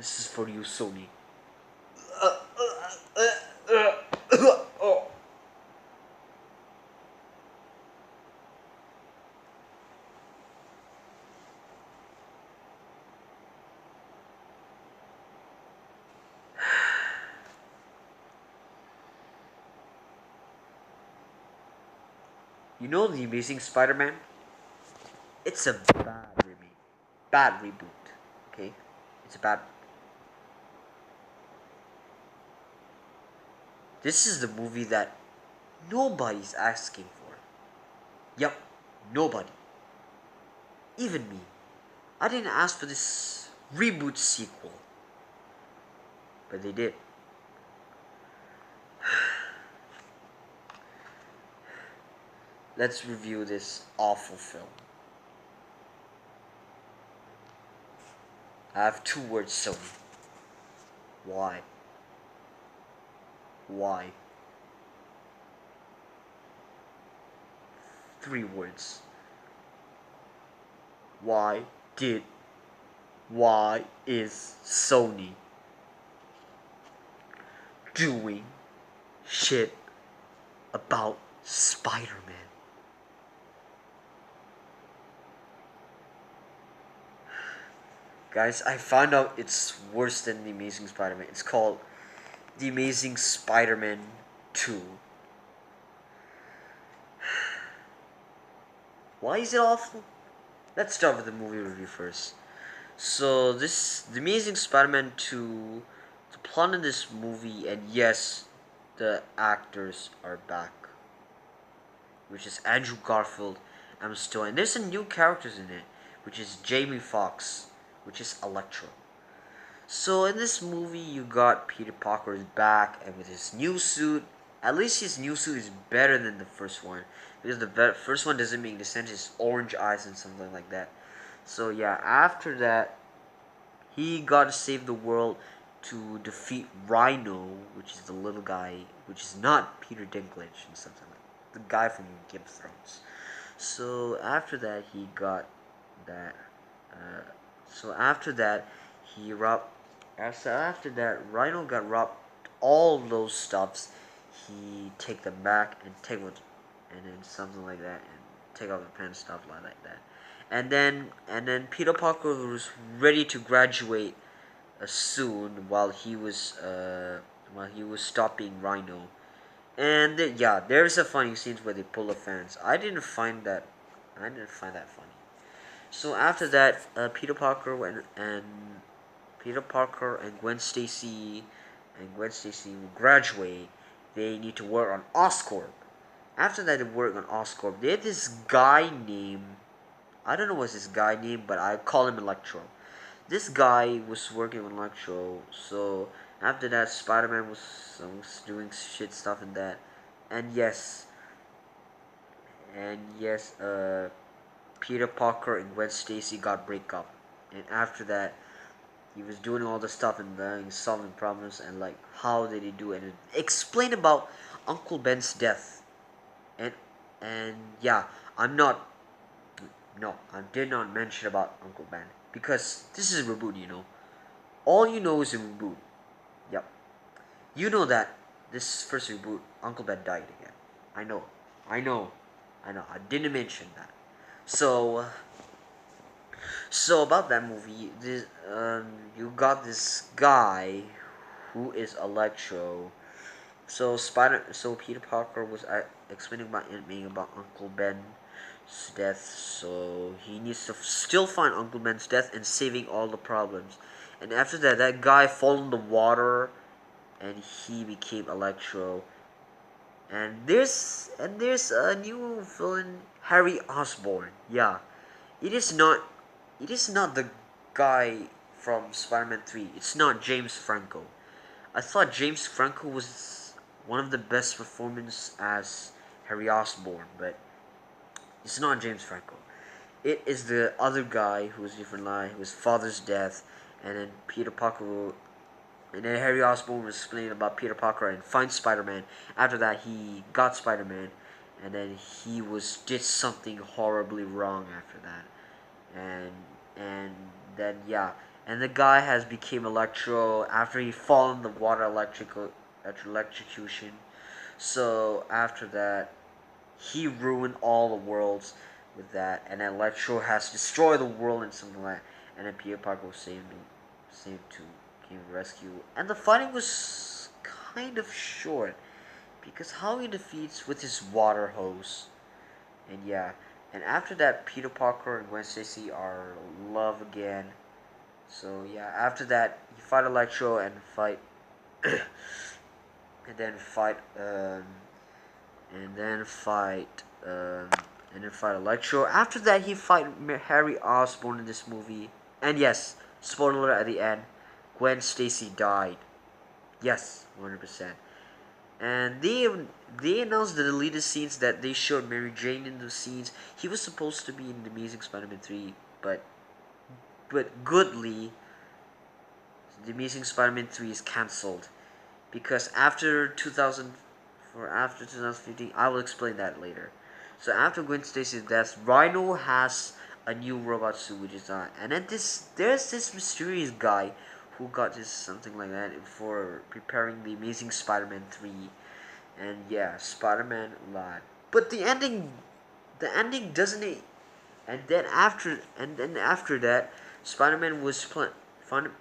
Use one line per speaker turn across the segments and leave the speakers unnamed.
This is for you, Sony. Oh. You know the Amazing Spider-Man? It's a bad reboot. Okay, it's a bad. This is the movie that nobody's asking for. Yep, nobody. Even me. I didn't ask for this reboot sequel, but they did. Let's review this awful film. I have 2 words, Sony. Why? Why? 3 words. Why is Sony doing shit about Spider-Man? Guys, I found out it's worse than The Amazing Spider-Man. It's called The Amazing Spider-Man 2. Why is it awful? Let's start with the movie review first. So The Amazing Spider-Man 2, the plot in this movie, and yes, the actors are back, which is Andrew Garfield, Emma Stone, and there's some new characters in it, which is Jamie Foxx, which is Electro. So in this movie, you got Peter Parker is back, and with his new suit, at least his new suit is better than the first one, because the first one doesn't make any sense. His orange eyes and something like that. So yeah, after that, he got to save the world to defeat Rhino, which is the little guy, which is not Peter Dinklage and something like the guy from Game of Thrones. So after that, he got that. So after that, he robbed. So after that, Rhino got robbed all those stuffs. He take them back and take what, and then something like that, and take off the pen stuff like that. And then Peter Parker was ready to graduate soon while he was stopping Rhino. And yeah, there's a funny scenes where they pull the fans. I didn't find that funny. So after that, Peter Parker and Gwen Stacy will graduate. They need to work on Oscorp. After that, they work on Oscorp. They had this guy named, I don't know what's this guy name, but I call him Electro. This guy was working on Electro. So after that, Spider-Man was doing shit stuff in that, and yes, Peter Parker and Gwen Stacy got break up, and after that, he was doing all the stuff and solving problems, and like how did he do it, and explain about Uncle Ben's death, and and yeah, I'm not no, I did not mention about Uncle Ben because this is a reboot. All you know is a reboot. Yep, you know that this first reboot, Uncle Ben died again. I know, I know, I know. I didn't mention that. So, so about that movie, you got this guy who is Electro. So Peter Parker was explaining about being about Uncle Ben's death. So he needs to still find Uncle Ben's death and saving all the problems. And after that, that guy fell in the water, and he became Electro. And there's a new villain, Harry Osborn. Yeah, it is not it is not the guy from Spider-Man 3. It's not James Franco. I thought James Franco was one of the best performances as Harry Osborn, but it's not James Franco. It is the other guy who was different line, whose father's death, and then and then Harry Osborn was explaining about Peter Parker and finds Spider-Man. After that, he got Spider-Man, and then he did something horribly wrong after that, and then yeah, and the guy has became Electro after he fall in the water electrocution. So after that, he ruined all the worlds with that, and then Electro has destroyed the world and something like that, and then Peter Parker was saved to came to rescue, and the fighting was kind of short because how he defeats with his water hose, and yeah, and after that, Peter Parker and Gwen Stacy are love again. So yeah, after that, he fight Electro and fight, and then fight, and then fight, and then fight Electro. After that, he fight Harry Osborn in this movie. And yes, spoiler at the end, Gwen Stacy died. Yes, 100%. And they announced the deleted scenes that they showed Mary Jane in the scenes. He was supposed to be in the Amazing Spider-Man 3, but goodly, the Amazing Spider-Man 3 is cancelled because after 2015, I will explain that later. So after Gwen Stacy's death, Rhino has a new robot suit which is on, and then there's this mysterious guy who got this something like that for preparing the Amazing Spider-Man 3, and yeah, Spider-Man lied. But the ending doesn't. And then after that, Spider-Man was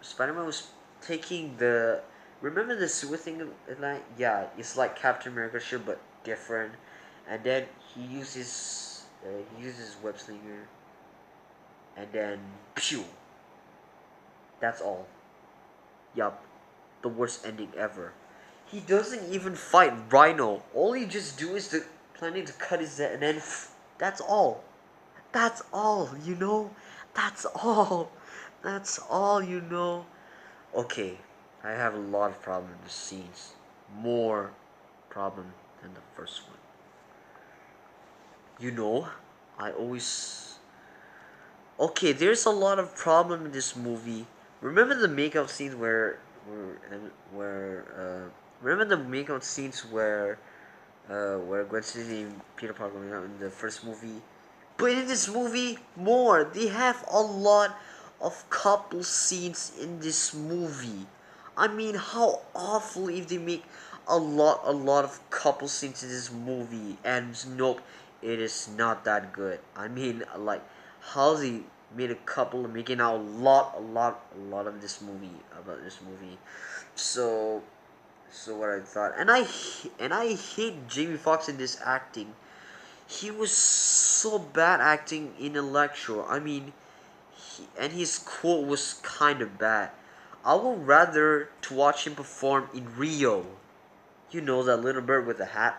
Spider-Man was taking the. Remember the sewer thing? Like, yeah, it's like Captain America shit, but different. And then he uses web slinger, and then pew. That's all. Yup, the worst ending ever. He doesn't even fight Rhino. All he just do is planning to cut his head, and then that's all. That's all, you know? That's all. That's all, you know? Okay, I have a lot of problems with the scenes. More problem than the first one. You know, I always... Okay, there's a lot of problem in this movie. Remember the makeout scenes remember the makeout scenes where Gwen Stacy and Peter Parker went out in the first movie? But in this movie, more. They have a lot of couple scenes in this movie. I mean, how awful if they make a lot of couple scenes in this movie, and nope, it is not that good. I mean, like, how they made a couple making out a lot of this movie about this movie. So, so what I thought, and I hate Jamie Foxx in this acting. He was so bad acting in Electro. I mean, and his quote was kind of bad. I would rather to watch him perform in Rio. You know that little bird with the hat?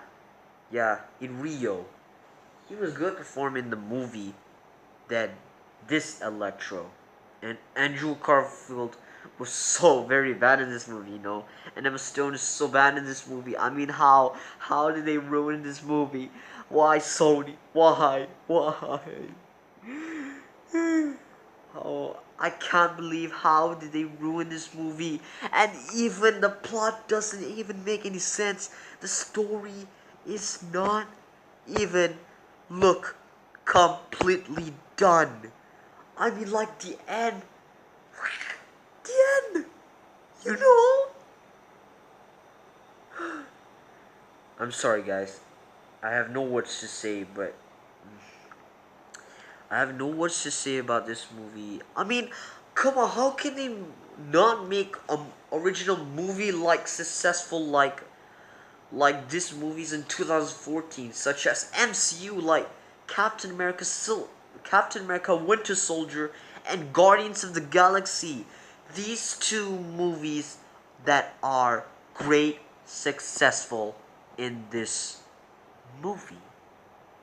Yeah, in Rio. He was good performing in the movie than this Electro. And Andrew Garfield was so very bad in this movie, you know. And Emma Stone is so bad in this movie. I mean, how did they ruin this movie? Why Sony? Why? Why? Oh, I can't believe how did they ruin this movie. And even the plot doesn't even make any sense. The story is not even look completely done. I mean, like the end. The end. You know? I'm sorry, guys. I have no words to say, but I have no words to say about this movie. I mean, come on, how can they not make an original movie like successful like this movies in 2014, such as MCU, like Captain America Winter Soldier and Guardians of the Galaxy. These two movies that are great successful in this movie.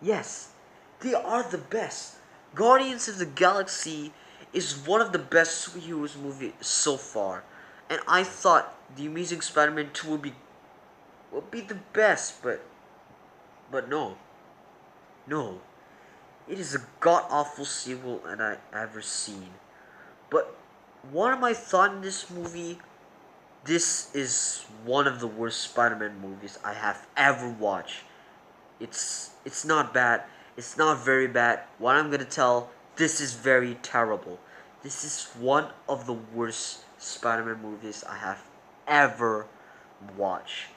Yes, they are the best. Guardians of the Galaxy is one of the best superheroes movie so far, and I thought the Amazing Spider-Man 2 would be the best, but no, no, it is a god awful sequel that I ever seen. But what am I thought in this movie? This is one of the worst Spider-Man movies I have ever watched. It's not bad. It's not very bad. What I'm gonna tell, this is very terrible. This is one of the worst Spider-Man movies I have ever watched.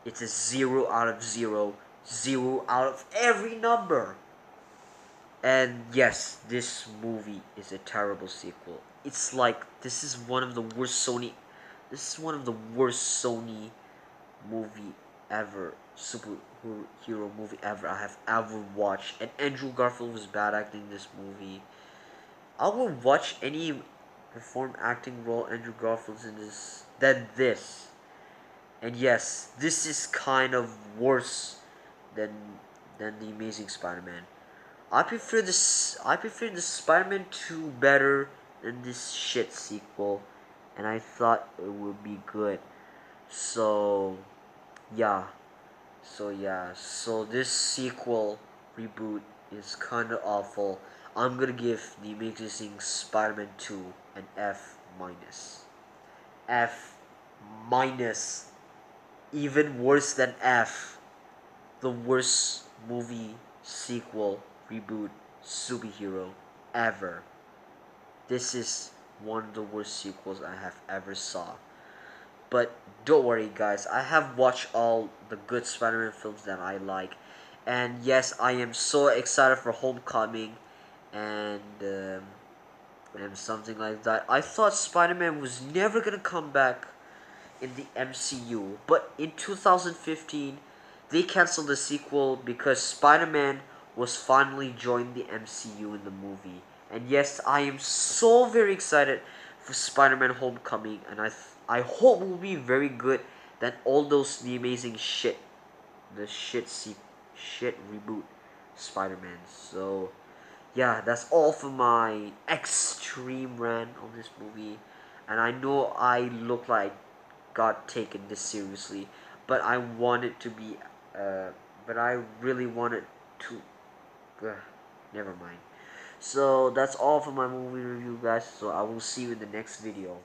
It's a 0 out of 0, 0 out of every number. And yes, this movie is a terrible sequel. It's like this is one of the worst Sony. This is one of the worst Sony movie ever, superhero movie ever I have ever watched. And Andrew Garfield was bad acting in this movie. I would watch any perform acting role Andrew Garfield's in this than this. And yes, this is kind of worse than the Amazing Spider-Man. I prefer the Spider-Man 2 better than this shit sequel, and I thought it would be good. So yeah. So this sequel reboot is kinda awful. I'm gonna give the Amazing Spider-Man 2 an F minus. F minus. Even worse than F. The worst movie sequel reboot superhero ever. This is one of the worst sequels I have ever saw. But don't worry, guys. I have watched all the good Spider-Man films that I like, and yes, I am so excited for Homecoming, and something like that. I thought Spider-Man was never gonna come back in the MCU, but in 2015, they canceled the sequel because Spider-Man was finally joined the MCU in the movie. And yes, I am so very excited for Spider-Man Homecoming, and I hope it will be very good than all those the amazing shit, the shit reboot Spider-Man. So yeah, that's all for my extreme rant on this movie. And I know I look like got taken this seriously, but I wanted to be, but I really wanted to. Uh, Never mind. So that's all for my movie review, guys. So I will see you in the next video.